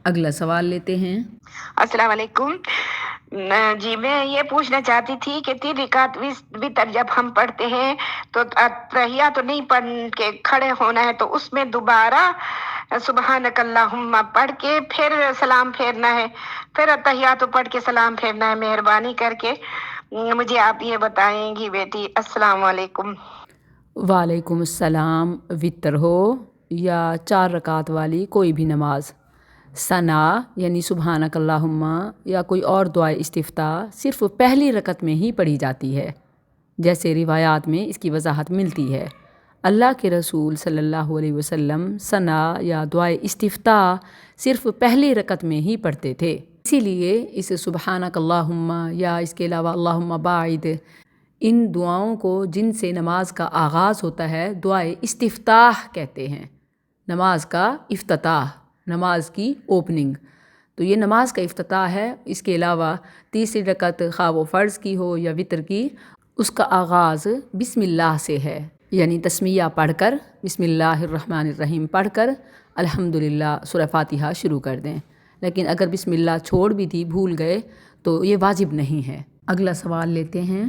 اگلا سوال لیتے ہیں۔ السلام علیکم۔ جی میں یہ پوچھنا چاہتی تھی کہ 3 رکعت وتر جب ہم پڑھتے ہیں تو تحیات تو نہیں پڑھ کے کھڑے ہونا ہے، تو اس میں دوبارہ سبحانک اللہم پڑھ کے پھر سلام پھیرنا ہے، پھر تحیات پڑھ کے سلام پھیرنا ہے؟ مہربانی کر کے مجھے آپ یہ بتائیں گی بیٹی۔ السلام علیکم۔ وعلیکم السلام۔ وتر ہو یا 4 رکعت والی کوئی بھی نماز، ثنا یعنی سبحانک اللہم یا کوئی اور دعائے استفتاح صرف پہلی رکعت میں ہی پڑھی جاتی ہے، جیسے روایات میں اس کی وضاحت ملتی ہے۔ اللہ کے رسول صلی اللہ علیہ وسلم ثنا یا دعائے استفتاح صرف پہلی رکعت میں ہی پڑھتے تھے، اسی لیے اس سبحانک اللہم یا اس کے علاوہ اللہم باعد، ان دعاؤں کو جن سے نماز کا آغاز ہوتا ہے دعائے استفتاح کہتے ہیں، نماز کا افتتاح، نماز کی اوپننگ۔ تو یہ نماز کا افتتاح ہے۔ اس کے علاوہ تیسری رکعت خواہ وہ فرض کی ہو یا وتر کی، اس کا آغاز بسم اللہ سے ہے، یعنی تسمیہ پڑھ کر بسم اللہ الرحمن الرحیم پڑھ کر الحمدللہ سورہ فاتحہ شروع کر دیں۔ لیکن اگر بسم اللہ چھوڑ بھی دی، بھول گئے، تو یہ واجب نہیں ہے۔ اگلا سوال لیتے ہیں۔